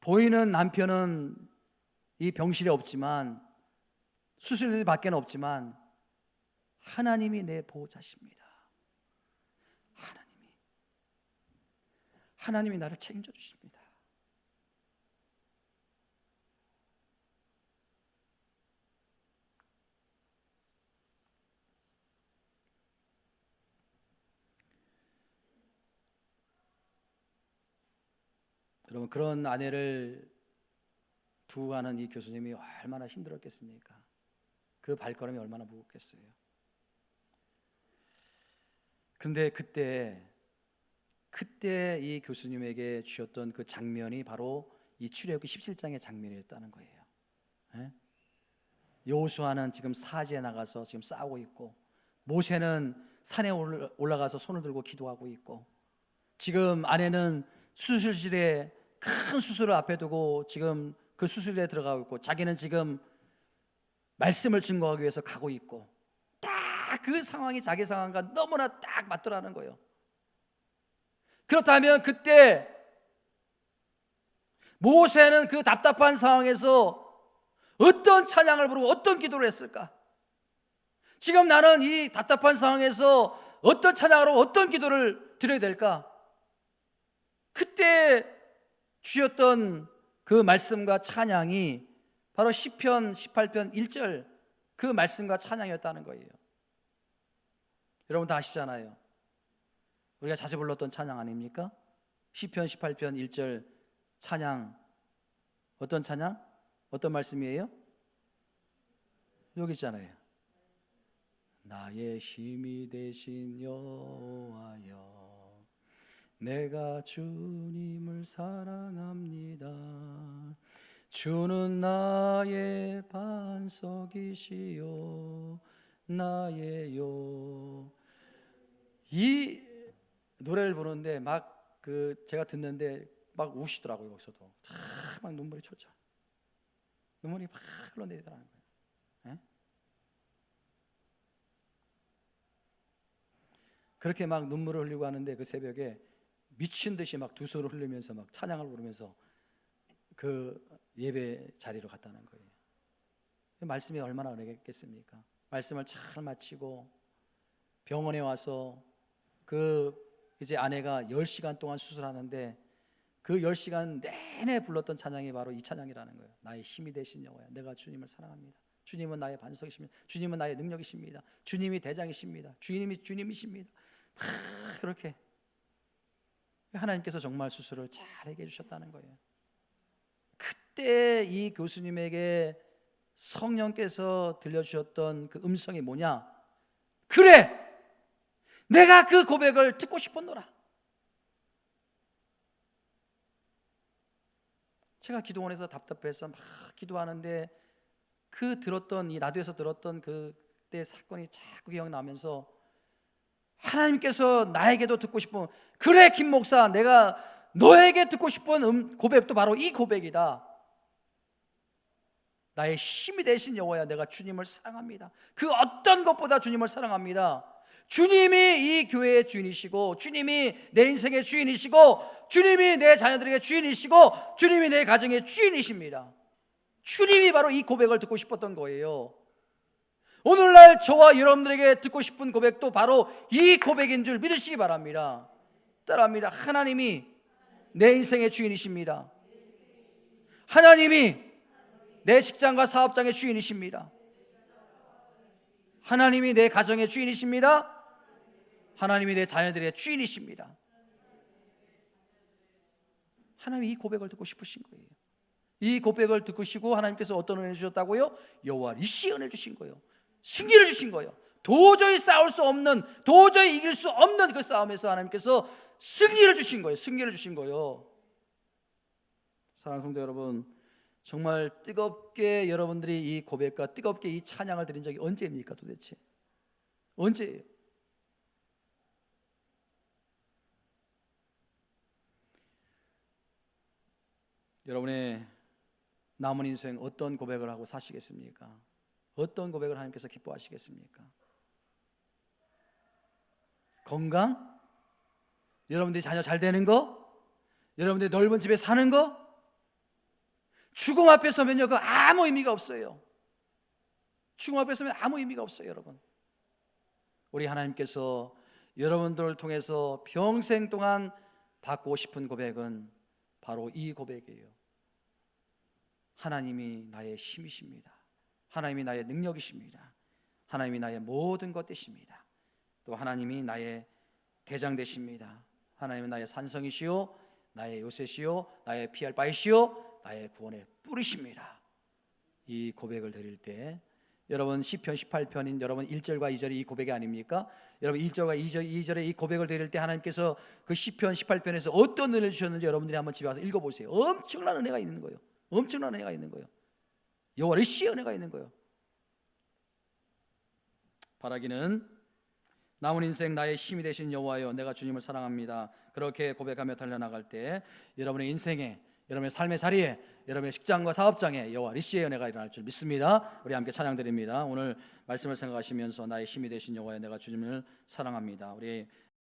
보이는 남편은 이 병실에 없지만, 수술실 밖에는 없지만 하나님이 내 보호자십니다. 하나님이 나를 책임져 주십니다. 여러분, 그런 아내를 두고 가는 이 교수님이 얼마나 힘들었겠습니까? 그 발걸음이 얼마나 무겁겠어요. 그런데 그때 이 교수님에게 주셨던 그 장면이 바로 이 출애굽기 17장의 장면이었다는 거예요. 예? 여호수아는 지금 사지에 나가서 지금 싸우고 있고, 모세는 산에 올라가서 손을 들고 기도하고 있고, 지금 아내는 수술실에 큰 수술을 앞에 두고 지금 그 수술에 들어가고 있고, 자기는 지금 말씀을 증거하기 위해서 가고 있고, 딱 그 상황이 자기 상황과 너무나 딱 맞더라는 거예요. 그렇다면 그때 모세는 그 답답한 상황에서 어떤 찬양을 부르고 어떤 기도를 했을까? 지금 나는 이 답답한 상황에서 어떤 찬양을 하고 어떤 기도를 드려야 될까? 그때 주셨던 그 말씀과 찬양이 바로 시편 18편 1절 그 말씀과 찬양이었다는 거예요. 여러분 다 아시잖아요. 우리가 자주 불렀던 찬양 아닙니까? 시편 18편 1절 찬양, 어떤 찬양? 어떤 말씀이에요? 여기 있잖아요. 나의 힘이 되신 여호와여, 내가 주님을 사랑합니다. 주는 나의 반석이시요 나의요. 이 노래를 부르는데 막 제가 듣는데 막 우시더라고요. 여기서도 막 눈물이 철철, 눈물이 막 흘러내리더라는 거예요. 예? 그렇게 막 눈물을 흘리고 하는데 그 새벽에 미친 듯이 막 두 손을 흘리면서 막 찬양을 부르면서 그 예배 자리로 갔다는 거예요. 말씀이 얼마나 은혜겠습니까? 말씀을 잘 마치고 병원에 와서 이제 아내가 10시간 동안 수술하는데 그 10시간 내내 불렀던 찬양이 바로 이 찬양이라는 거예요. 나의 힘이 되신 여호와야, 내가 주님을 사랑합니다. 주님은 나의 반석이십니다. 주님은 나의 능력이십니다. 주님이 대장이십니다. 주님이 주님이십니다. 그렇게 하나님께서 정말 수술을 잘 해결해 주셨다는 거예요. 그때 이 교수님에게 성령께서 들려주셨던 그 음성이 뭐냐? 그래! 내가 그 고백을 듣고 싶었노라. 제가 기도원에서 답답해서 막 기도하는데 이 라디오에서 들었던 그때 사건이 자꾸 기억나면서 하나님께서 나에게도 듣고 싶은, 그래 김 목사, 내가 너에게 듣고 싶은 고백도 바로 이 고백이다. 나의 힘이 되신 여호와야, 내가 주님을 사랑합니다. 그 어떤 것보다 주님을 사랑합니다. 주님이 이 교회의 주인이시고, 주님이 내 인생의 주인이시고, 주님이 내 자녀들에게 주인이시고, 주님이 내 가정의 주인이십니다. 주님이 바로 이 고백을 듣고 싶었던 거예요. 오늘날 저와 여러분들에게 듣고 싶은 고백도 바로 이 고백인 줄 믿으시기 바랍니다. 따라합니다. 하나님이 내 인생의 주인이십니다. 하나님이 내 직장과 사업장의 주인이십니다. 하나님이 내 가정의 주인이십니다. 하나님이 내 자녀들의 주인이십니다. 하나님이 이 고백을 듣고 싶으신 거예요. 이 고백을 듣으시고 하나님께서 어떤 은혜 주셨다고요? 여호와 이시 은혜 주신 거예요. 승리를 주신 거예요. 도저히 싸울 수 없는, 도저히 이길 수 없는 그 싸움에서 하나님께서 승리를 주신 거예요. 승리를 주신 거예요. 사랑하는 성도 여러분, 정말 뜨겁게 여러분들이 이 고백과 뜨겁게 이 찬양을 드린 적이 언제입니까 도대체? 언제예요? 여러분의 남은 인생 어떤 고백을 하고 사시겠습니까? 어떤 고백을 하나님께서 기뻐하시겠습니까? 건강? 여러분들이 자녀 잘 되는 거? 여러분들이 넓은 집에 사는 거? 죽음 앞에 서면요, 그 아무 의미가 없어요. 죽음 앞에 서면 아무 의미가 없어요, 여러분. 우리 하나님께서 여러분들을 통해서 평생 동안 받고 싶은 고백은 바로 이 고백이에요. 하나님이 나의 힘이십니다. 하나님이 나의 능력이십니다. 하나님이 나의 모든 것 되십니다. 또 하나님이 나의 대장 되십니다. 하나님은 나의 산성이시요, 나의 요새시요, 나의 피할 바이시요, 나의 구원의 뿌리십니다. 이 고백을 드릴 때 여러분 시편 18편인 여러분 1절과 2절이 이 고백이 아닙니까? 여러분 1절과 2절에 이 고백을 드릴 때 하나님께서 그 시편 18편에서 어떤 은혜를 주셨는지 여러분들이 한번 집에 가서 읽어보세요. 엄청난 은혜가 있는 거예요. 엄청난 은혜가 있는 거예요. 여호와 르시의 은혜가 있는 거예요. 바라기는 남은 인생 나의 힘이 되신 여호와여, 내가 주님을 사랑합니다. 그렇게 고백하며 달려나갈 때 여러분의 인생에, 여러분의 삶의 자리에, 여러분의 직장과 사업장에 여호와 르시의 은혜가 일어날 줄 믿습니다. 우리 함께 찬양드립니다. 오늘 말씀을 생각하시면서 나의 힘이 되신 여호와여, 내가 주님을 사랑합니다. 우리